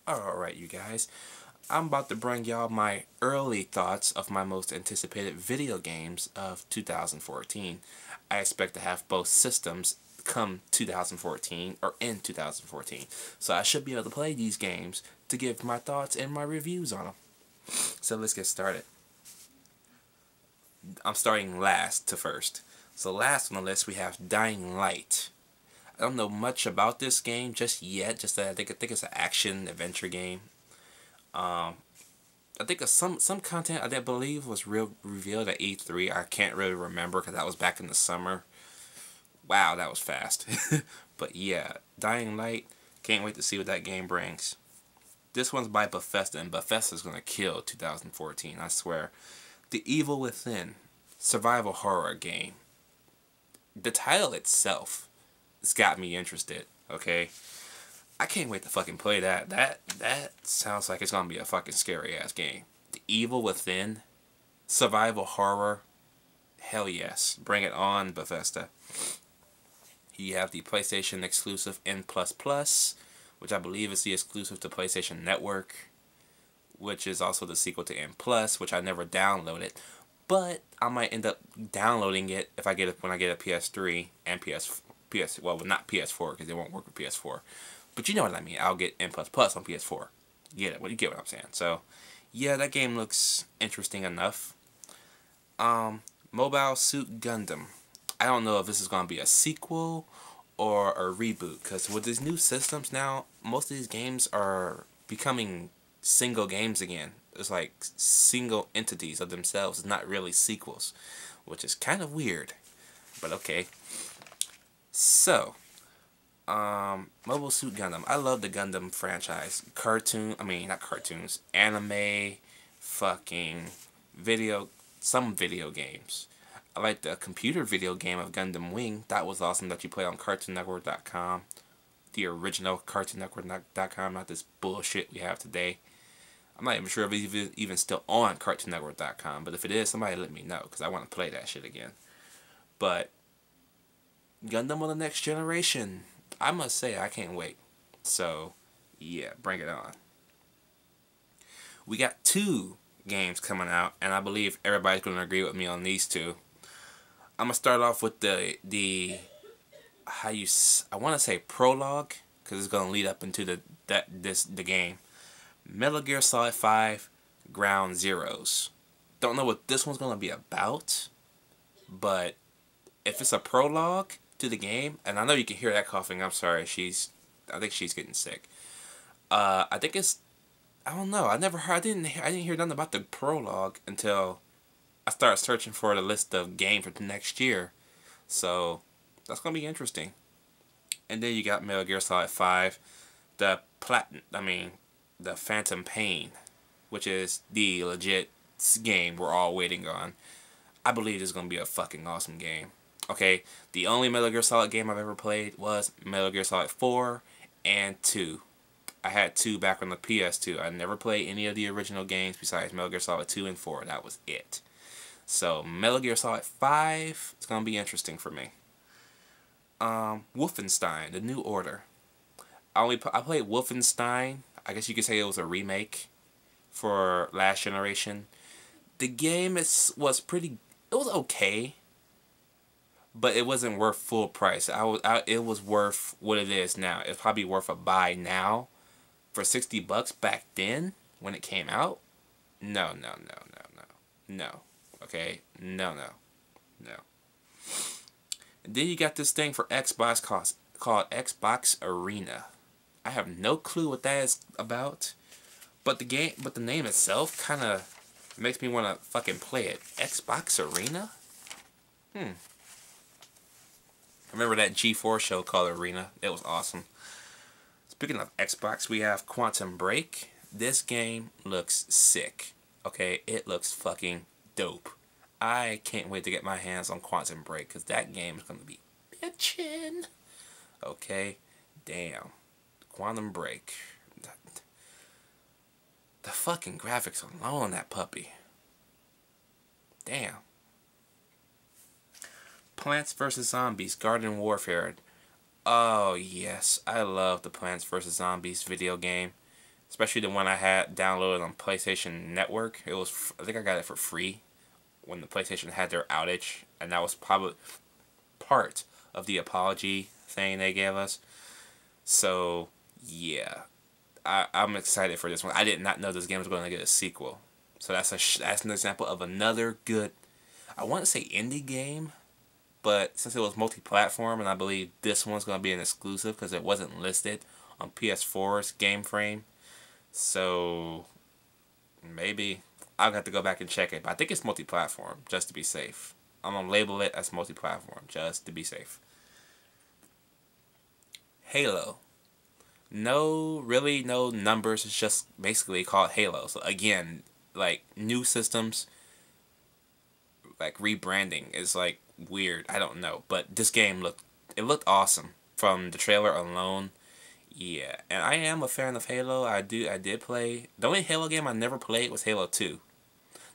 Alright, you guys. I'm about to bring y'all my early thoughts of my most anticipated video games of 2014. I expect to have both systems come 2014 or in 2014. So I should be able to play these games to give my thoughts and my reviews on them. So let's get started. I'm starting last to first. So last on the list we have Dying Light. I don't know much about this game just yet. Just that I think it's an action adventure game. I think some content I believe was revealed at E3. I can't really remember because that was back in the summer. Wow, that was fast. But yeah, Dying Light. Can't wait to see what that game brings. This one's by Bethesda, and Bethesda's gonna kill 2014. I swear. The Evil Within, survival horror game. The title itself, it's got me interested. Okay, I can't wait to fucking play that. That sounds like it's gonna be a fucking scary ass game. The Evil Within, survival horror. Hell yes, bring it on, Bethesda. You have the PlayStation exclusive N++, which I believe is the exclusive to PlayStation Network, which is also the sequel to N+, which I never downloaded, but I might end up downloading it if I get it when I get a PS3 and well, not PS4 because it won't work with PS4. But you know what I mean. I'll get N++ on PS4. Get it? You get what I'm saying? So, yeah, that game looks interesting enough. Mobile Suit Gundam. I don't know if this is gonna be a sequel or a reboot, because with these new systems now, most of these games are becoming single games again. It's like single entities of themselves. It's not really sequels, which is kind of weird, but okay. So, Mobile Suit Gundam. I love the Gundam franchise. Not cartoons, anime, fucking some video games. I like the computer video game of Gundam Wing. That was awesome that you play on CartoonNetwork.com. The original CartoonNetwork.com, not this bullshit we have today. I'm not even sure if it's even still on CartoonNetwork.com, but if it is, somebody let me know, because I want to play that shit again. But Gundam on the Next Generation, I must say, I can't wait. So, yeah, bring it on. We got 2 games coming out, and I believe everybody's going to agree with me on these 2. I'm going to start off with I want to say prologue, because it's going to lead up into the game. Metal Gear Solid 5 Ground Zeroes. Don't know what this one's going to be about, but if it's a prologue to the game, and I know you can hear that coughing, I'm sorry, I think she's getting sick. I don't know, I didn't hear nothing about the prologue until I started searching for the list of games for next year. So that's gonna be interesting. And then you got Metal Gear Solid 5, the Phantom Pain, which is the legit game we're all waiting on. I believe it's gonna be a fucking awesome game. Okay, the only Metal Gear Solid game I've ever played was Metal Gear Solid 4 and 2. I had 2 back on the PS2. I never played any of the original games besides Metal Gear Solid 2 and 4. That was it. So, Metal Gear Solid 5 is going to be interesting for me. Wolfenstein, The New Order. I played Wolfenstein. I guess you could say it was a remake for last generation. The game was okay, but it wasn't worth full price. It was worth what it is now. It's probably worth a buy now. For $60 back then when it came out. No. Okay, no. And then you got this thing for Xbox called Xbox Arena. I have no clue what that is about, but the name itself kind of makes me want to fucking play it. Xbox Arena? I remember that G4 show called Arena. It was awesome. Speaking of Xbox, we have Quantum Break. This game looks sick. Okay, it looks fucking dope. I can't wait to get my hands on Quantum Break, because that game is going to be bitchin'. Okay, damn. Quantum Break. The fucking graphics alone on that puppy. Damn. Plants vs. Zombies Garden Warfare. Oh yes, I love the Plants vs. Zombies video game. especially the one I had downloaded on PlayStation Network. It was, I think I got it for free when the PlayStation had their outage, and that was probably part of the apology thing they gave us. So yeah, I'm excited for this one. I did not know this game was going to get a sequel. So that's an example of another good, I want to say indie game, but since it was multi-platform, and I believe this one's going to be an exclusive because it wasn't listed on PS4's game frame. So maybe I'll have to go back and check it. But I think it's multi-platform, just to be safe. I'm going to label it as multi-platform, just to be safe. Halo. Really no numbers. It's just basically called Halo. So again, like new systems, like rebranding is like weird. I don't know. But this game looked awesome from the trailer alone. Yeah, and I am a fan of Halo. I did play. The only Halo game I never played was Halo 2.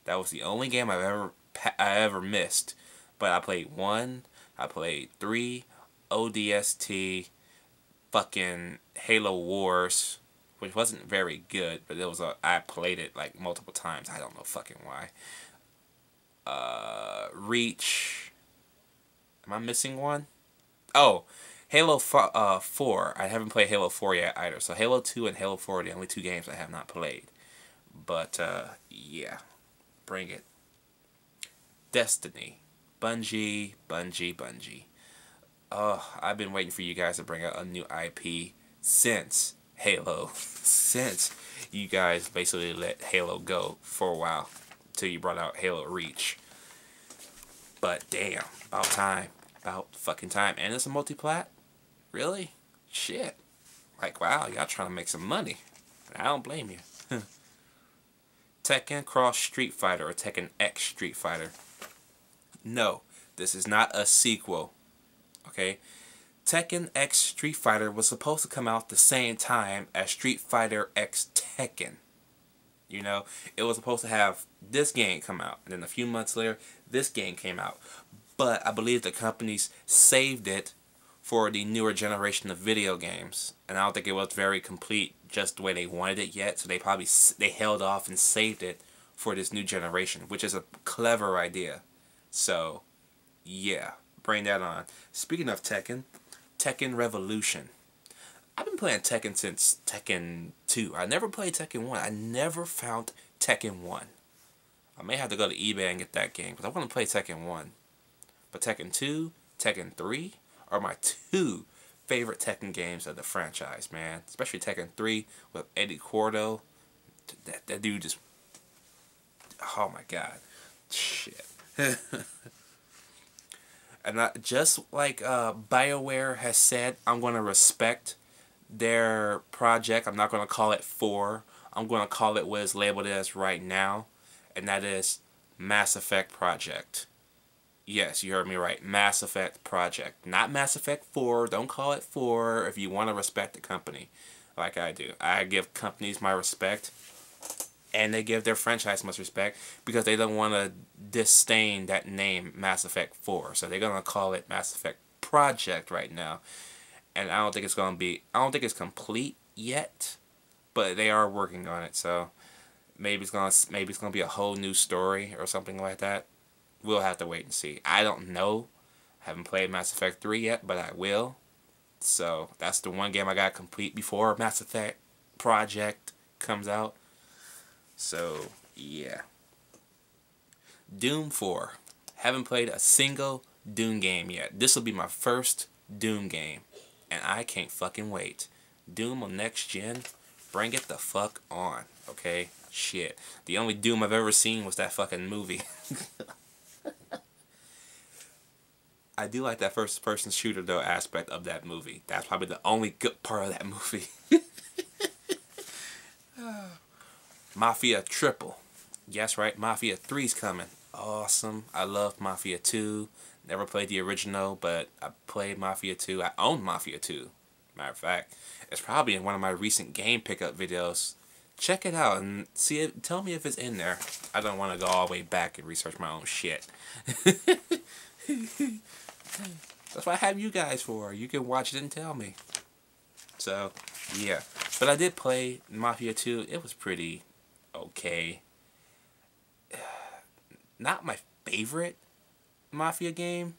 That was the only game I ever missed. But I played 1, I played 3, ODST, fucking Halo Wars, which wasn't very good, but I played it like multiple times. I don't know fucking why. Reach. Am I missing one? Oh, Halo 4. I haven't played Halo 4 yet either. So Halo 2 and Halo 4 are the only two games I have not played. But yeah, bring it. Destiny. Bungie. Oh, I've been waiting for you guys to bring out a new IP since Halo. Since you guys basically let Halo go for a while. Till you brought out Halo Reach. But damn, about time. About fucking time. And it's a multi-plat? Really? Shit. Like, wow, y'all trying to make some money. I don't blame you. Tekken Cross Street Fighter or Tekken X Street Fighter. No, this is not a sequel. Okay? Tekken X Street Fighter was supposed to come out the same time as Street Fighter X Tekken. You know, it was supposed to have this game come out, and then a few months later, this game came out. But I believe the companies saved it for the newer generation of video games, and I don't think it was very complete just the way they wanted it yet. So they held off and saved it for this new generation, which is a clever idea. So yeah, bring that on. Speaking of Tekken, Tekken Revolution. I've been playing Tekken since Tekken 2. I never played Tekken 1. I never found Tekken 1. I may have to go to eBay and get that game because I want to play Tekken 1. But Tekken 2, Tekken 3 are my two favorite Tekken games of the franchise, man. Especially Tekken 3 with Eddie Gordo. That dude just... Oh my god. Shit. And just like BioWare has said, I'm going to respect their project. I'm not going to call it 4. I'm going to call it what it's labeled as right now. And that is Mass Effect Project. Yes, you heard me right. Mass Effect Project. Not Mass Effect 4. Don't call it 4 if you want to respect the company like I do. I give companies my respect. And they give their franchise much respect because they don't want to disdain that name Mass Effect 4. So they're going to call it Mass Effect Project right now. And I don't think it's going to be... I don't think it's complete yet. But they are working on it. So maybe it's going to be a whole new story or something like that. We'll have to wait and see. I don't know. I haven't played Mass Effect 3 yet, but I will. So that's the one game I got to complete before Mass Effect Project comes out. So, yeah. Doom 4. Haven't played a single Doom game yet. This will be my first Doom game. And I can't fucking wait. Doom on next gen. Bring it the fuck on. Okay? Shit. The only Doom I've ever seen was that fucking movie. I do like that first person shooter though aspect of that movie. That's probably the only good part of that movie. Mafia Triple. Yes, right. Mafia 3's coming. Awesome. I love Mafia 2. Never played the original, but I played Mafia 2. I own Mafia 2. Matter of fact, it's probably in one of my recent game pickup videos. Check it out and see it. Tell me if it's in there. I don't want to go all the way back and research my own shit. That's what I have you guys for. You can watch it and tell me. So, yeah. But I did play Mafia 2. It was pretty okay. Not my favorite Mafia game.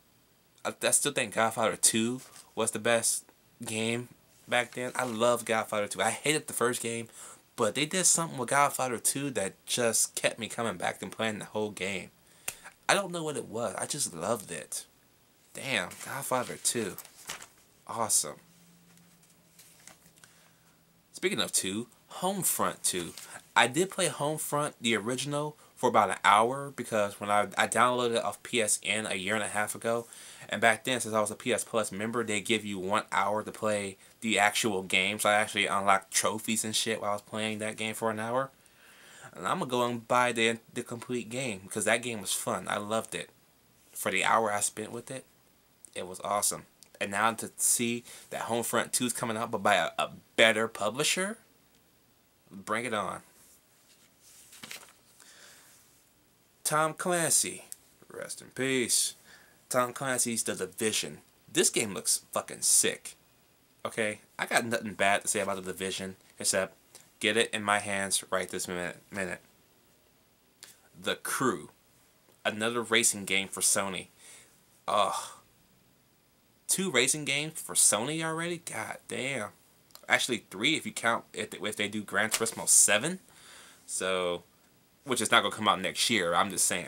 I still think Godfather 2 was the best game back then. I loved Godfather 2. I hated the first game, but they did something with Godfather 2 that just kept me coming back and playing the whole game. I don't know what it was. I just loved it. Damn, Godfather 2. Awesome. Speaking of 2, Homefront 2. I did play Homefront, the original, for about an hour because when I downloaded it off PSN a year and a half ago, and back then, since I was a PS Plus member, they give you 1 hour to play the actual game. So I actually unlocked trophies and shit while I was playing that game for an hour. And I'm going to go and buy the complete game because that game was fun. I loved it. For the hour I spent with it, it was awesome. And now to see that Homefront 2 is coming out but by a better publisher, bring it on. Tom Clancy. Rest in peace. Tom Clancy's The Division. This game looks fucking sick. Okay? I got nothing bad to say about The Division except get it in my hands right this minute. The Crew. Another racing game for Sony. Ugh. 2 racing games for Sony already? God damn. Actually 3 if you count if they do Gran Turismo 7. So, which is not going to come out next year. I'm just saying.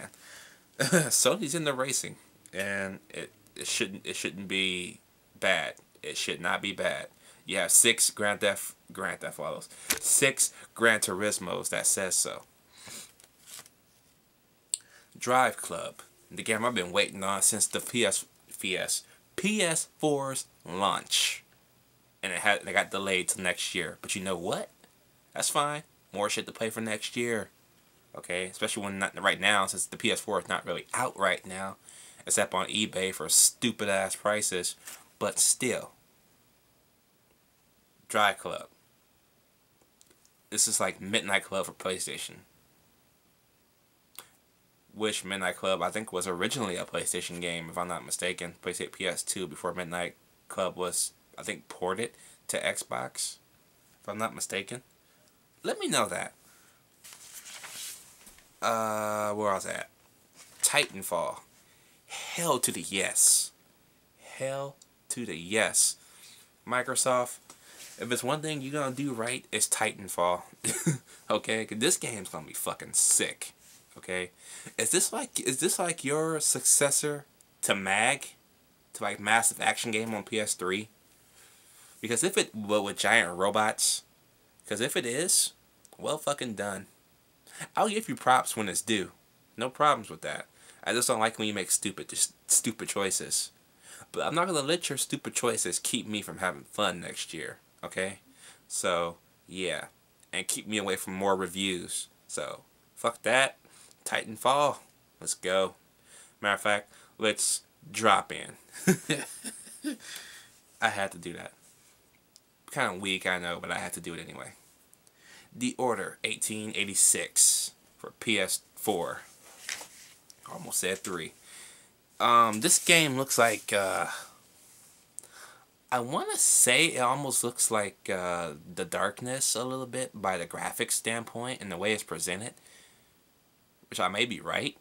Sony's in the racing. And it shouldn't be bad. It should not be bad. You have 6 Grand Theft Autos. 6 Gran Turismos that says so. Drive Club. The game I've been waiting on since the PS4's launch. And it got delayed till next year. But you know what? That's fine. More shit to play for next year. Okay? Especially when not right now, since the PS4 is not really out right now. Except on eBay for stupid ass prices. But still. Drive Club. This is like Midnight Club for PlayStation. Which Midnight Club I think was originally a PlayStation game, if I'm not mistaken. PlayStation PS2 before Midnight Club was, I think, ported to Xbox. If I'm not mistaken. Let me know that. Where I was at. Titanfall. Hell to the yes. Hell to the yes. Microsoft, if it's one thing you're gonna do right, it's Titanfall. Okay? Because this game's gonna be fucking sick. Okay? Is this like your successor to MAG? To like Massive Action Game on PS3? Because if it, well, with giant robots, because if it is, well fucking done. I'll give you props when it's due. No problems with that. I just don't like when you make stupid choices. But I'm not going to let your stupid choices keep me from having fun next year. Okay? So, yeah. And keep me away from more reviews. So, fuck that. Titanfall. Let's go. Matter of fact, let's drop in. I had to do that. Kind of weak, I know, but I had to do it anyway. The Order 1886 for PS4. Almost said 3. This game looks like, I want to say it almost looks like The Darkness a little bit by the graphics standpoint and the way it's presented. Which I may be right.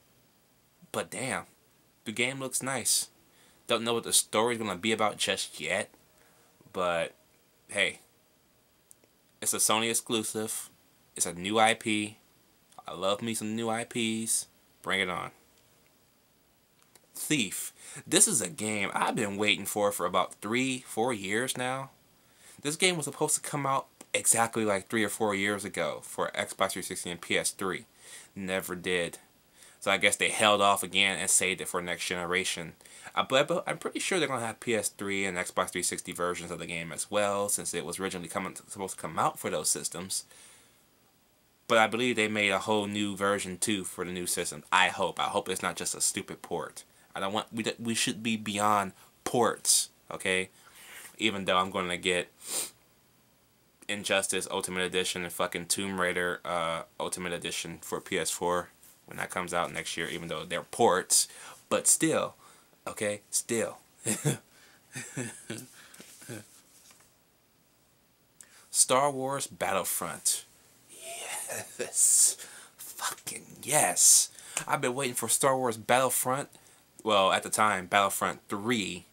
But damn, the game looks nice. Don't know what the story's going to be about just yet. But, hey, it's a Sony exclusive. It's a new IP. I love me some new IPs. Bring it on. Thief. This is a game I've been waiting for about 3-4 years now. This game was supposed to come out exactly like 3 or 4 years ago for Xbox 360 and PS3. Never did. So I guess they held off again and saved it for next generation. But I'm pretty sure they're going to have PS3 and Xbox 360 versions of the game as well, since it was originally supposed to come out for those systems. But I believe they made a whole new version too for the new system. I hope. I hope it's not just a stupid port. I don't want. We should be beyond ports, okay? Even though I'm going to get Injustice Ultimate Edition and fucking Tomb Raider Ultimate Edition for PS4 when that comes out next year, even though they're ports, but still, okay, still. Star Wars Battlefront. Yes. Fucking yes. I've been waiting for Star Wars Battlefront. Well, at the time, Battlefront 3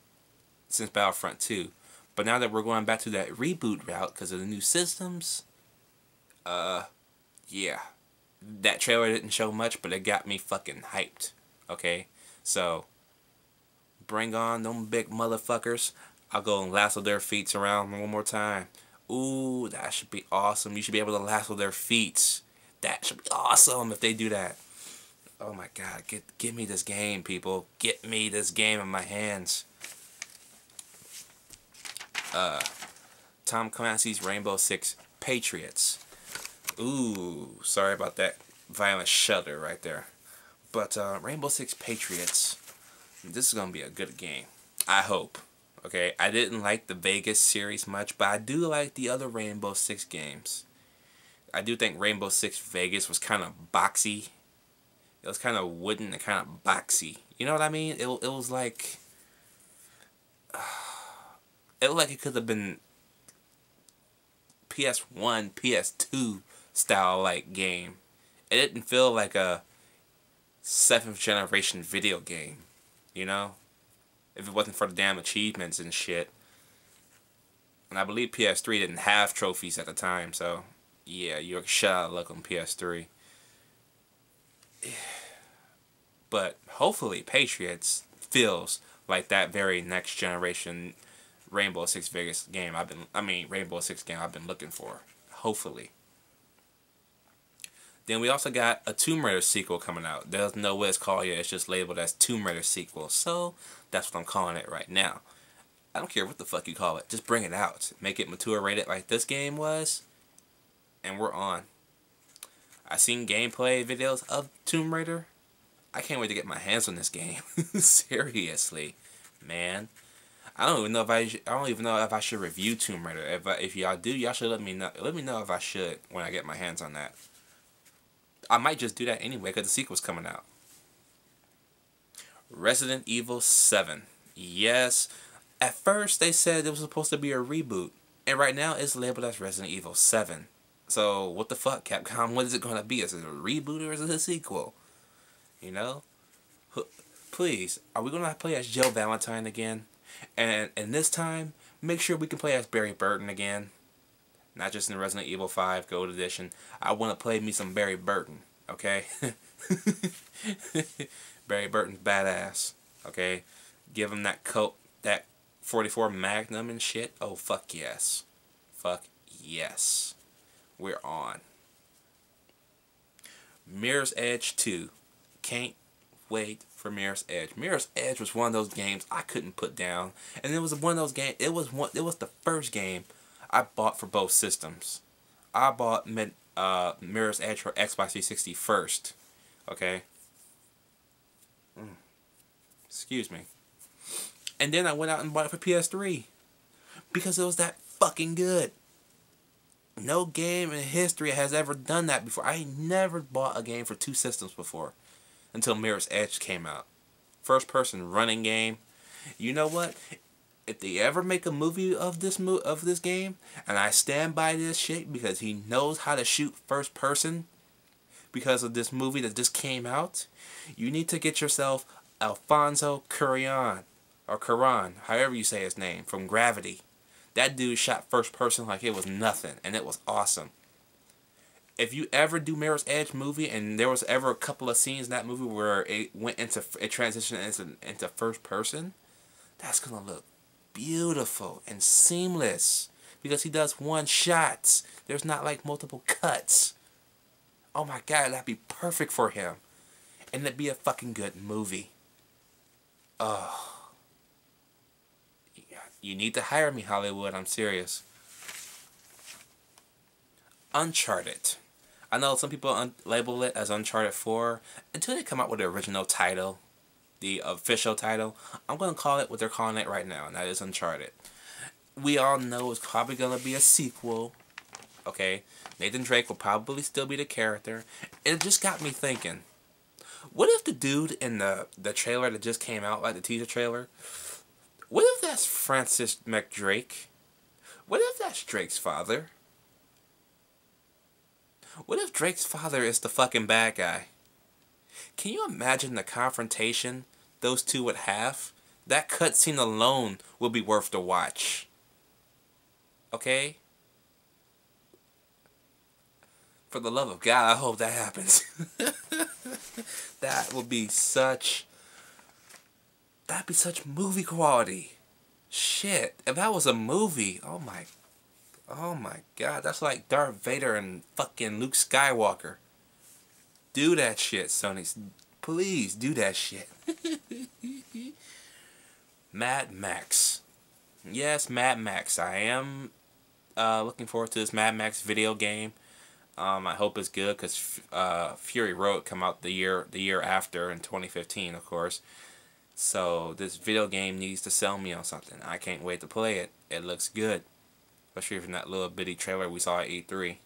since Battlefront 2. But now that we're going back to that reboot route because of the new systems, yeah. That trailer didn't show much, but it got me fucking hyped. Okay? So, bring on them big motherfuckers. I'll go and lasso their feet around one more time. Ooh, that should be awesome. You should be able to lasso their feet. That should be awesome if they do that. Oh my god, get me this game, people. Get me this game in my hands. Tom Clancy's Rainbow Six Patriots. Ooh, sorry about that violent shudder right there. But Rainbow Six Patriots, this is gonna be a good game. I hope. Okay, I didn't like the Vegas series much, but I do like the other Rainbow Six games. I do think Rainbow Six Vegas was kind of boxy. It was kind of wooden and kind of boxy. You know what I mean? It was like... it looked like it could have been PS1, PS2 style like game. It didn't feel like a 7th generation video game. You know? If it wasn't for the damn achievements and shit. And I believe PS3 didn't have trophies at the time, so... yeah, you're shut out of luck on PS3. But hopefully Patriots feels like that very next generation Rainbow Six Vegas game Rainbow Six game I've been looking for. Hopefully. Then we also got a Tomb Raider sequel coming out. There's no way it's called yet. It's just labeled as Tomb Raider sequel. So that's what I'm calling it right now. I don't care what the fuck you call it. Just bring it out. Make it mature rated like this game was. And we're on. I seen gameplay videos of Tomb Raider. I can't wait to get my hands on this game. Seriously, man. I don't even know if I should review Tomb Raider. If y'all do, y'all should let me know. Let me know if I should when I get my hands on that. I might just do that anyway because the sequel's coming out. Resident Evil 7. Yes. At first they said it was supposed to be a reboot, and right now it's labeled as Resident Evil 7. So, what the fuck, Capcom? What is it going to be? Is it a reboot or is it a sequel? You know? Please, are we going to play as Jill Valentine again? And this time, make sure we can play as Barry Burton again. Not just in Resident Evil 5 Gold Edition. I want to play me some Barry Burton, okay? Barry Burton's badass, okay? Give him that coat, that 44 Magnum and shit. Oh, fuck yes. Fuck yes. We're on. Mirror's Edge 2. Can't wait for Mirror's Edge. Mirror's Edge was one of those games I couldn't put down. And it was one of those games, it was the first game I bought for both systems. I bought Mirror's Edge for Xbox 360 first. Okay? Excuse me. And then I went out and bought it for PS3. Because it was that fucking good. No game in history has ever done that before. I never bought a game for two systems before. Until Mirror's Edge came out. First person running game. You know what? If they ever make a movie of this game, and I stand by this shit because he knows how to shoot first person because of this movie that just came out, you need to get yourself Alfonso Cuarón, or Cuarón, however you say his name, from Gravity. That dude shot first person like it was nothing, and it was awesome. If you ever do Mirror's Edge movie, and there was ever a couple of scenes in that movie where it transitioned into first person, that's gonna look beautiful and seamless because he does one shots. There's not like multiple cuts. Oh my god, that'd be perfect for him, and it'd be a fucking good movie. Oh. You need to hire me, Hollywood. I'm serious. Uncharted. I know some people label it as Uncharted 4. Until they come out with the original title, the official title, I'm going to call it what they're calling it right now, and that is Uncharted. We all know it's probably going to be a sequel. Okay? Nathan Drake will probably still be the character. It just got me thinking. What if the dude in the trailer that just came out, like the teaser trailer, what if that's Francis McDrake? What if that's Drake's father? What if Drake's father is the fucking bad guy? Can you imagine the confrontation those two would have? That cutscene alone would be worth the watch. Okay? For the love of God, I hope that happens. That would be such... That'd be such movie quality. Shit. If that was a movie, oh my God. That's like Darth Vader and fucking Luke Skywalker. Do that shit, Sony. Please do that shit. Mad Max. Yes, Mad Max. I am looking forward to this Mad Max video game. I hope it's good because Fury Road come out the year after in 2015, of course. So this video game needs to sell me on something. I can't wait to play it. It looks good, especially from that little bitty trailer we saw at E3.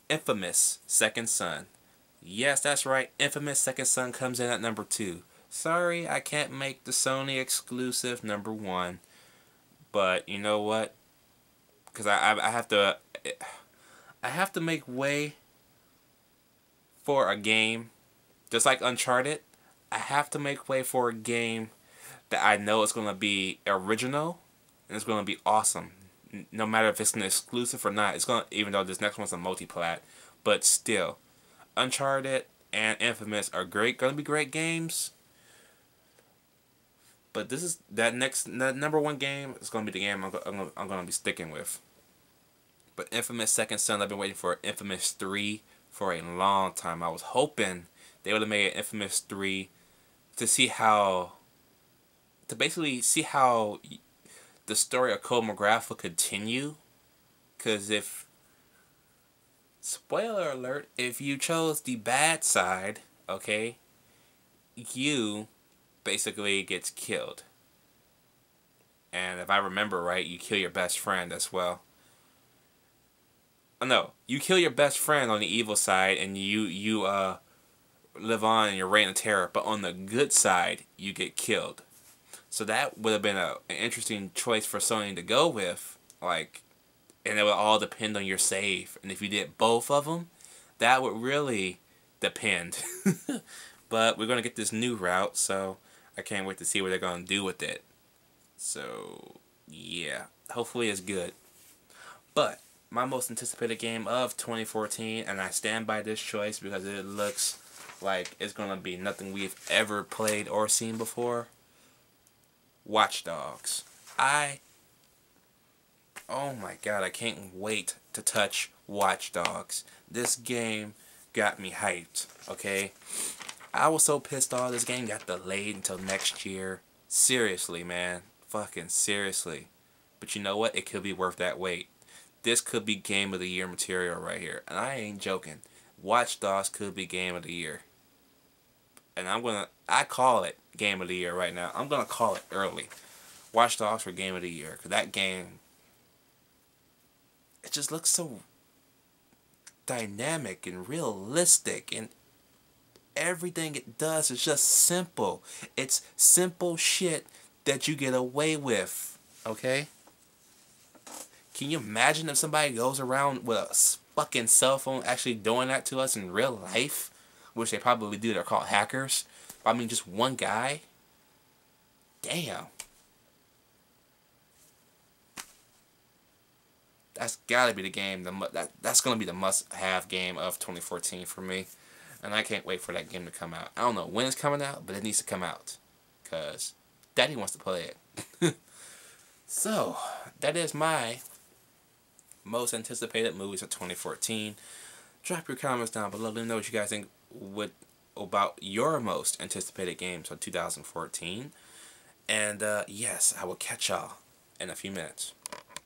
Infamous Second Son. Yes, that's right. Infamous Second Son comes in at number 2. Sorry, I can't make the Sony exclusive number 1. But you know what? Because I have to make way for a game, just like Uncharted. I have to make way for a game that I know is going to be original and it's going to be awesome. No matter if it's an exclusive or not, it's going to, even though this next one's a multi-plat, but still, Uncharted and Infamous are going to be great games. But this is that number 1 game is going to be the game I'm going to be sticking with. But Infamous Second Son, I've been waiting for Infamous 3 for a long time. I was hoping they would have made Infamous 3 to basically see how the story of Cole McGrath will continue. Because spoiler alert, if you chose the bad side, okay, you basically gets killed. And if I remember right, you kill your best friend as well. Oh, no, you kill your best friend on the evil side, and you live on and you're reign of terror. But on the good side, you get killed. So that would have been an interesting choice for Sony to go with, like, and it would all depend on your save. And if you did both of them, that would really depend. But we're gonna get this new route, so I can't wait to see what they're gonna do with it. So yeah, hopefully it's good. But my most anticipated game of 2014, and I stand by this choice because it looks like it's going to be nothing we've ever played or seen before. Watch Dogs. Oh my God, I can't wait to touch Watch Dogs. This game got me hyped, okay? I was so pissed off this game got delayed until next year. Seriously, man. Fucking seriously. But you know what? It could be worth that wait. This could be Game of the Year material right here. And I ain't joking. Watch Dogs could be Game of the Year. And I call it Game of the Year right now. I'm going to call it early. Watch Dogs for Game of the Year. Because that game, it just looks so dynamic and realistic. And everything it does is just simple. It's simple shit that you get away with. Okay? Can you imagine if somebody goes around with a fucking cell phone actually doing that to us in real life? Which they probably do. They're called hackers. But I mean, just one guy? Damn. That's gotta be the game. That's gonna be the must-have game of 2014 for me. And I can't wait for that game to come out. I don't know when it's coming out, but it needs to come out. Because Daddy wants to play it. So, that is my most anticipated movies of 2014. Drop your comments down below. Let me know what you guys think about your most anticipated games of 2014. And yes, I will catch y'all in a few minutes.